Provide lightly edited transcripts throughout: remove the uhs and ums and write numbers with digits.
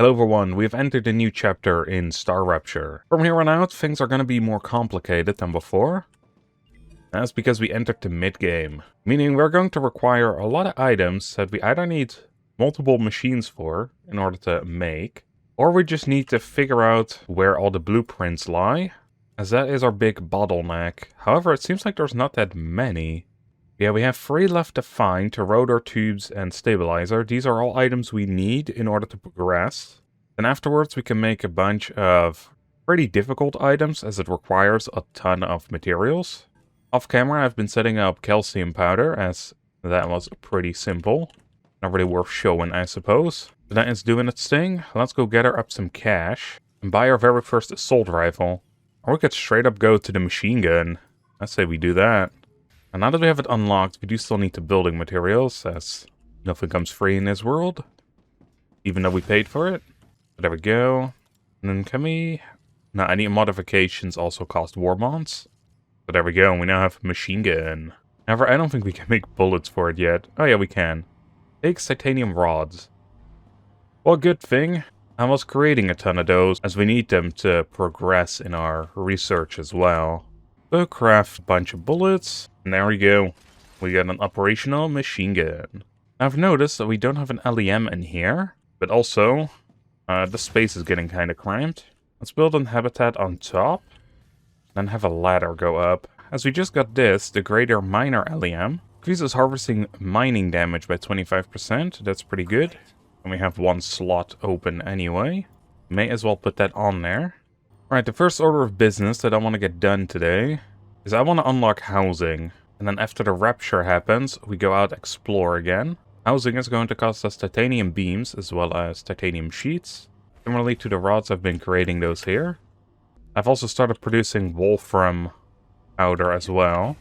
Hello everyone, we have entered a new chapter in StarRupture. From here on out, things are going to be more complicated than before. That's because we entered the mid-game, meaning we're going to require a lot of items that we either need multiple machines for in order to make, or we just need to figure out where all the blueprints lie, as that is our big bottleneck. However, it seems like there's not that many. Yeah, we have 3 left to find: to rotor, tubes, and stabilizer. These are all items we need in order to progress. And afterwards we can make a bunch of pretty difficult items, as it requires a ton of materials. Off camera I've been setting up calcium powder, as that was pretty simple. Not really worth showing, I suppose. But that is doing its thing. Let's go gather up some cash and buy our very first assault rifle. Or we could straight up go to the machine gun. I say we do that. And now that we have it unlocked, we do still need the building materials, as nothing comes free in this world, even though we paid for it. But there we go. And then can we... No, any modifications also cost war bonds. But there we go, we now have a machine gun. However, I don't think we can make bullets for it yet. Oh yeah, we can. Takes titanium rods. Well, good thing I was creating a ton of those, as we need them to progress in our research as well. So craft a bunch of bullets, and there we go. We got an operational machine gun. I've noticed that we don't have an LEM in here, but also the space is getting kind of cramped. Let's build a habitat on top, then have a ladder go up. As we just got this, the greater minor LEM increases harvesting mining damage by 25%. That's pretty good. And we have 1 slot open anyway. May as well put that on there. Alright, the first order of business that I want to get done today is I want to unlock housing. And then after the rapture happens, we go out explore again. Housing is going to cost us titanium beams as well as titanium sheets. Similarly to the rods, I've been creating those here. I've also started producing wolfram powder as well.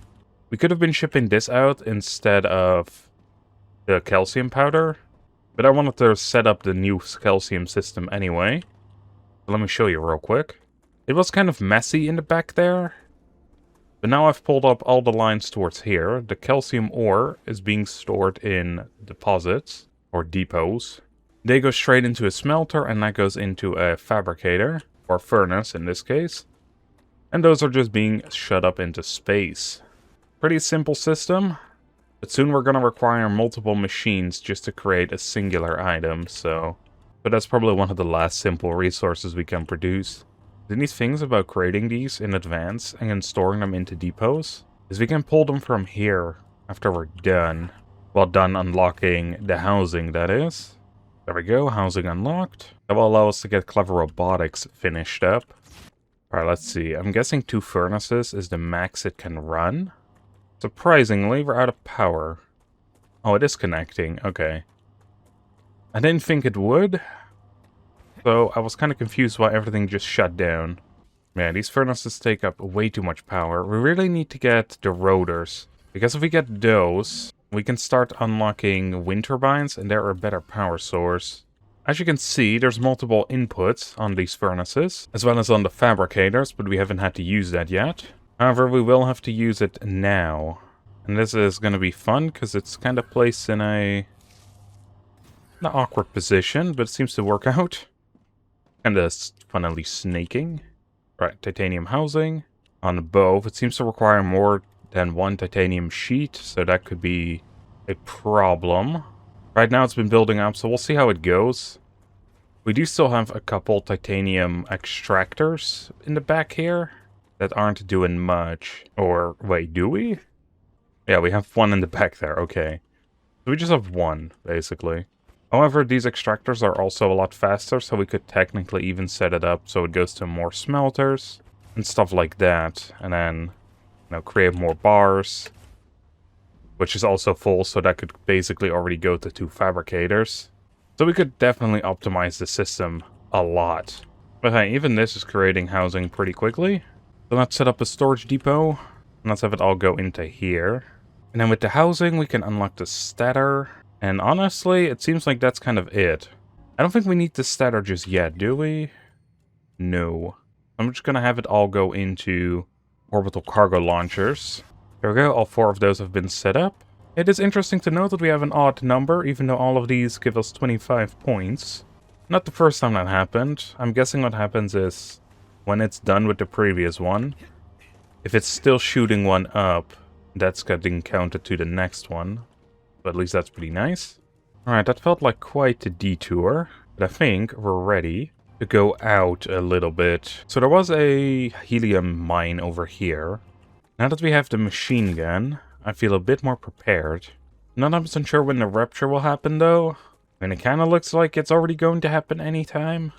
We could have been shipping this out instead of the calcium powder, but I wanted to set up the new calcium system anyway. So let me show you real quick. It was kind of messy in the back there, but now I've pulled up all the lines towards here. The calcium ore is being stored in deposits, or depots. They go straight into a smelter, and that goes into a fabricator, or furnace in this case. And those are just being shut up into space. Pretty simple system, but soon we're going to require multiple machines just to create a singular item, so... But that's probably one of the last simple resources we can produce. The neat things about creating these in advance and then storing them into depots is we can pull them from here after we're done. Well, done unlocking the housing, that is. There we go, housing unlocked. That will allow us to get clever robotics finished up. Alright, let's see. I'm guessing 2 furnaces is the max it can run. Surprisingly, we're out of power. Oh, it is connecting. Okay. I didn't think it would. So I was kind of confused why everything just shut down. Man, these furnaces take up way too much power. We really need to get the rotors, because if we get those, we can start unlocking wind turbines, and they're a better power source. As you can see, there's multiple inputs on these furnaces, as well as on the fabricators, but we haven't had to use that yet. However, we will have to use it now. And this is going to be fun, because it's kind of placed in an awkward position, but it seems to work out. Kinda funnily snaking. Right, titanium housing. On both, it seems to require more than 1 titanium sheet, so that could be a problem. Right now it's been building up, so we'll see how it goes. We do still have a couple titanium extractors in the back here that aren't doing much. Or, wait, do we? Yeah, we have 1 in the back there, okay. So we just have 1, basically. However, these extractors are also a lot faster, so we could technically even set it up so it goes to more smelters and stuff like that. And then, you know, create more bars, which is also full, so that could basically already go to 2 fabricators. So we could definitely optimize the system a lot. But hey, even this is creating housing pretty quickly. So let's set up a storage depot, and let's have it all go into here. And then with the housing, we can unlock the stator. And honestly, it seems like that's kind of it. I don't think we need the stator just yet, do we? No. I'm just gonna have it all go into orbital cargo launchers. There we go, all 4 of those have been set up. It is interesting to note that we have an odd number, even though all of these give us 25 points. Not the first time that happened. I'm guessing what happens is, when it's done with the previous one, if it's still shooting one up, that's getting counted to the next one. But at least that's pretty nice. Alright, that felt like quite a detour. But I think we're ready to go out a little bit. So there was a helium mine over here. Now that we have the machine gun, I feel a bit more prepared. Not 100% sure when the rupture will happen though. And it kind of looks like it's already going to happen anytime.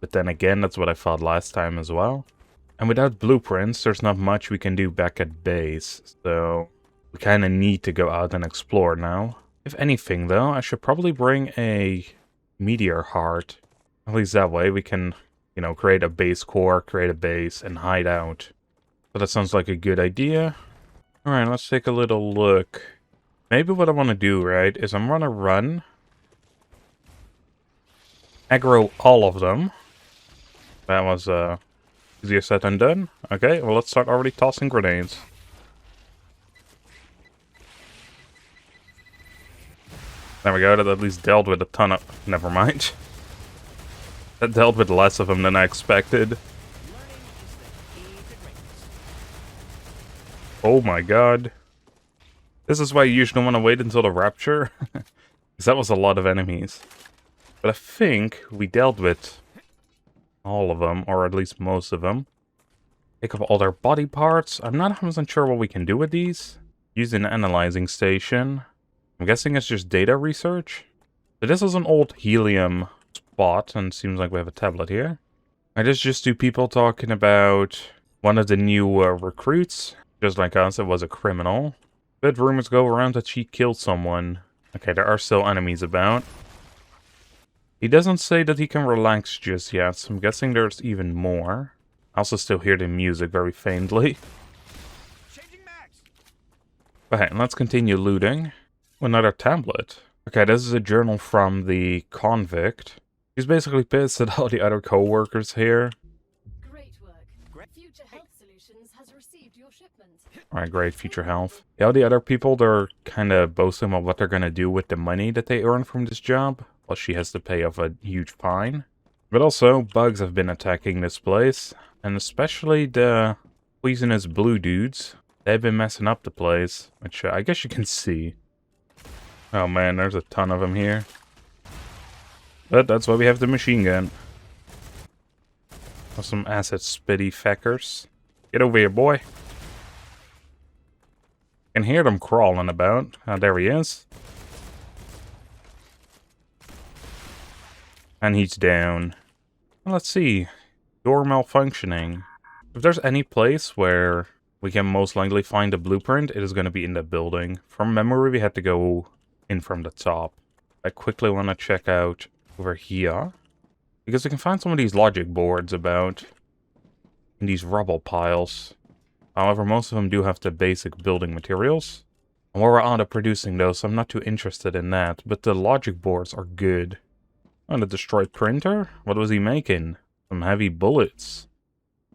But then again, that's what I thought last time as well. And without blueprints, there's not much we can do back at base. So we kind of need to go out and explore now. If anything though, I should probably bring a meteor heart. At least that way we can, you know, create a base core, create a base, and hide out. So that sounds like a good idea. Alright, let's take a little look. Maybe what I want to do, right, is I'm going to run. Aggro all of them. That was easier said than done. Okay, well let's start already tossing grenades. There we go, that at least dealt with a ton of... Never mind. That dealt with less of them than I expected. Oh my god. This is why you usually want to wait until the rapture. Because that was a lot of enemies. But I think we dealt with all of them, or at least most of them. Pick up all their body parts. I'm not 100% sure what we can do with these. Use an analyzing station. I'm guessing it's just data research. So this is an old helium spot, and it seems like we have a tablet here. And it's just two people talking about one of the new recruits. Just like us, it was a criminal. But rumors go around that she killed someone. Okay, there are still enemies about. He doesn't say that he can relax just yet, so I'm guessing there's even more. I also still hear the music very faintly. Okay, let's continue looting. Another tablet. Okay, this is a journal from the convict. He's basically pissed at all the other co-workers here. Great work. Future Health Solutions has received your shipment. Alright, great, Future Health. Yeah, all the other people, they're kind of boasting about what they're going to do with the money that they earn from this job. Well, she has to pay off a huge fine. But also, bugs have been attacking this place. And especially the poisonous blue dudes. They've been messing up the place, which I guess you can see. Oh man, there's a ton of them here. But that's why we have the machine gun. Some acid spitty feckers. Get over here, boy. I can hear them crawling about. Ah, there he is. And he's down. Well, let's see. Door malfunctioning. If there's any place where we can most likely find a blueprint, it is going to be in the building. From memory, we had to go in from the top. I quickly want to check out over here. Because we can find some of these logic boards about in these rubble piles. However, most of them do have the basic building materials. And we're out of producing those, so I'm not too interested in that. But the logic boards are good. Oh, the destroyed printer? What was he making? Some heavy bullets.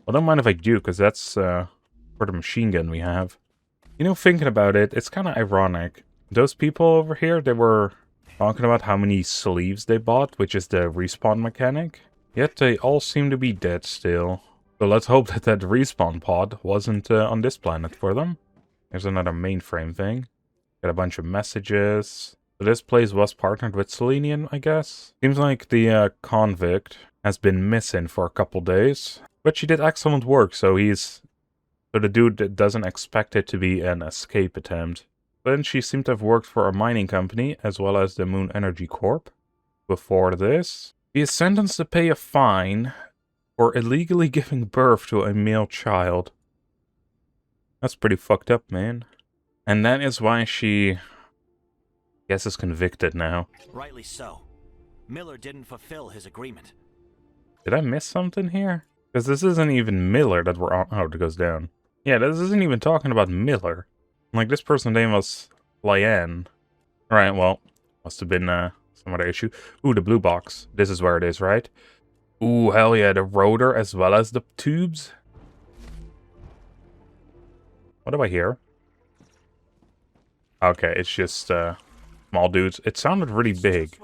Well, don't mind if I do, because that's for the machine gun we have. You know, thinking about it, it's kind of ironic. Those people over here, they were talking about how many sleeves they bought, which is the respawn mechanic. Yet they all seem to be dead still. So let's hope that that respawn pod wasn't on this planet for them. There's another mainframe thing. Got a bunch of messages. So this place was partnered with Selenium, I guess. Seems like the convict has been missing for a couple days. But she did excellent work, so he's... So the dude that doesn't expect it to be an escape attempt. Then she seemed to have worked for a mining company, as well as the Moon Energy Corp. Before this, he is sentenced to pay a fine for illegally giving birth to a male child. That's pretty fucked up, man. And that is why she, I guess, is convicted now. Rightly so. Miller didn't fulfill his agreement. Did I miss something here? Because this isn't even Miller that we're on. Oh, it goes down. Yeah, this isn't even talking about Miller. Like, this person's name was Lyanne. Alright, well, must have been some other issue. Ooh, the blue box. This is where it is, right? Ooh, hell yeah, the rotor as well as the tubes. What do I hear? Okay, it's just small dudes. It sounded really big.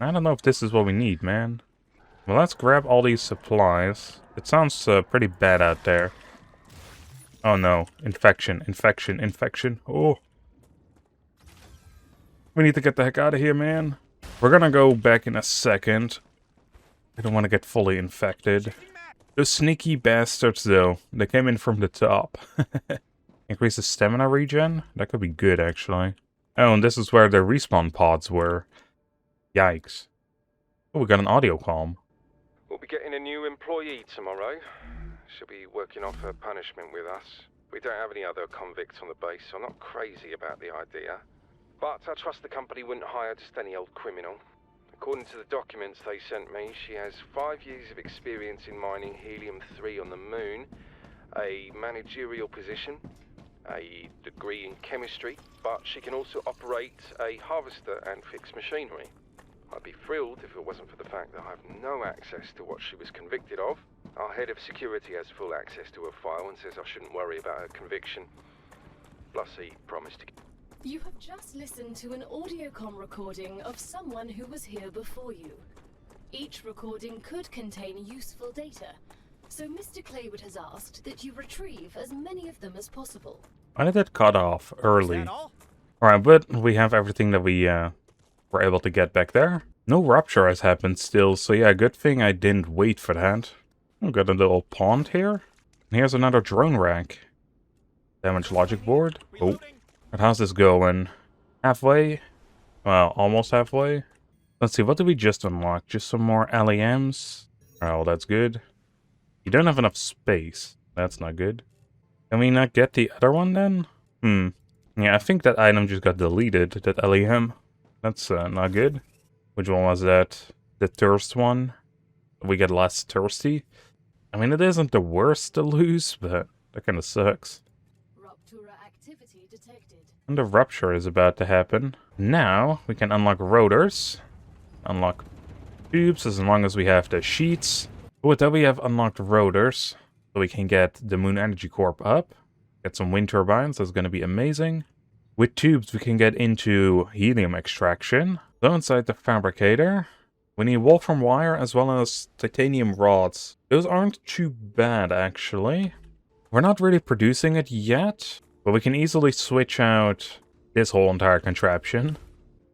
I don't know if this is what we need, man. Well, let's grab all these supplies. It sounds pretty bad out there. Oh no. Infection, infection, infection. Oh. We need to get the heck out of here, man. We're gonna go back in a second. I don't want to get fully infected. Those sneaky bastards, though. They came in from the top. Increase the stamina regen? That could be good, actually. Oh, and this is where the respawn pods were. Yikes. Oh, we got an audio comm. We'll be getting a new employee tomorrow. She'll be working off her punishment with us. We don't have any other convicts on the base, so I'm not crazy about the idea. But I trust the company wouldn't hire just any old criminal. According to the documents they sent me, she has 5 years of experience in mining helium-3 on the moon, a managerial position, a degree in chemistry, but she can also operate a harvester and fix machinery. I'd be thrilled if it wasn't for the fact that I have no access to what she was convicted of. Our head of security has full access to her file and says I shouldn't worry about her conviction. Plus he promised to... You have just listened to an audiocom recording of someone who was here before you. Each recording could contain useful data, so Mr. Claywood has asked that you retrieve as many of them as possible. Why did it cut off early? Is that all? Alright, but we have everything that we were able to get back there. No rupture has happened still, so yeah, good thing I didn't wait for that. We've got a little pond here. And here's another drone rack. Damaged logic board. Oh. Reloading. But how's this going? Halfway? Well, almost halfway. Let's see, what did we just unlock? Just some more LEMs? Oh, well, that's good. You don't have enough space. That's not good. Can we not get the other one then? Yeah, I think that item just got deleted, that LEM. That's not good. Which one was that? The thirst one? We get less thirsty? I mean, it isn't the worst to lose, but that kind of sucks. Rupture activity detected. And the rupture is about to happen. Now, we can unlock rotors. Unlock tubes as long as we have the sheets. With that, we have unlocked rotors. So we can get the Moon Energy Corp up. Get some wind turbines, that's going to be amazing. With tubes, we can get into helium extraction. So inside the fabricator, we need wolfram wire as well as titanium rods. Those aren't too bad, actually. We're not really producing it yet, but we can easily switch out this whole entire contraption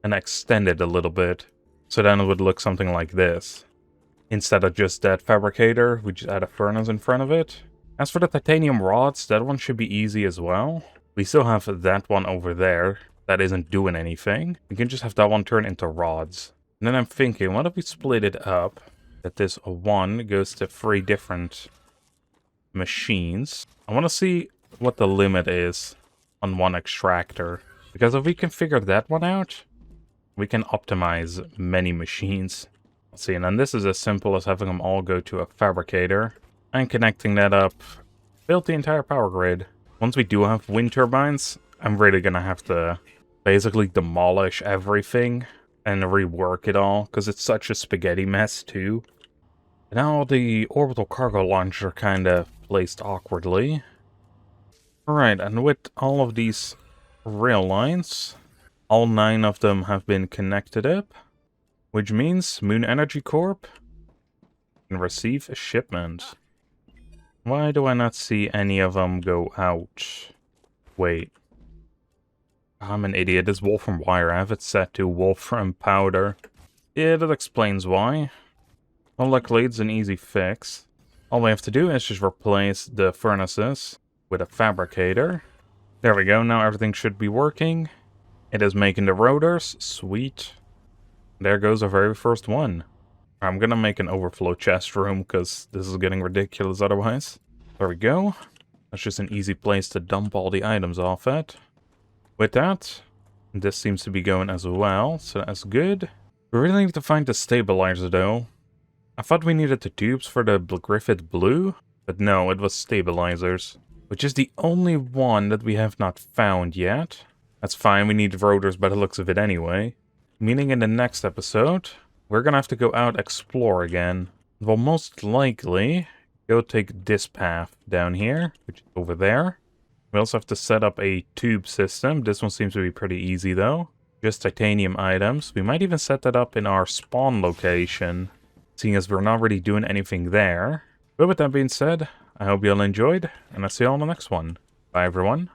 and extend it a little bit. So then it would look something like this. Instead of just that fabricator, we just add a furnace in front of it. As for the titanium rods, that one should be easy as well. We still have that one over there that isn't doing anything. We can just have that one turn into rods. And then I'm thinking, what if we split it up? That this one goes to 3 different machines. I want to see what the limit is on one extractor. Because if we can figure that one out, we can optimize many machines. Let's see, and then this is as simple as having them all go to a fabricator. And connecting that up, build the entire power grid. Once we do have wind turbines, I'm really gonna have to basically demolish everything and rework it all, because it's such a spaghetti mess too. Now the orbital cargo launcher are kind of placed awkwardly. Alright, and with all of these rail lines, all 9 of them have been connected up, which means Moon Energy Corp can receive a shipment. Why do I not see any of them go out? Wait. I'm an idiot. This wolfram wire, I have it set to wolfram powder. Yeah, that explains why. Well, luckily it's an easy fix. All we have to do is just replace the furnaces with a fabricator. There we go, now everything should be working. It is making the rotors. Sweet. There goes our very first one. I'm gonna make an overflow chest room, because this is getting ridiculous otherwise. There we go. That's just an easy place to dump all the items off at. With that, this seems to be going as well, so that's good. We really need to find the stabilizer, though. I thought we needed the tubes for the Griffith Blue, but no, it was stabilizers. Which is the only one that we have not found yet. That's fine, we need rotors by the looks of it anyway. Meaning in the next episode, we're gonna have to go out explore again. We'll most likely go take this path down here, which is over there. We also have to set up a tube system. This one seems to be pretty easy though. just titanium items. We might even set that up in our spawn location, seeing as we're not really doing anything there. But with that being said, I hope you all enjoyed, and I'll see you all on the next one. Bye, everyone.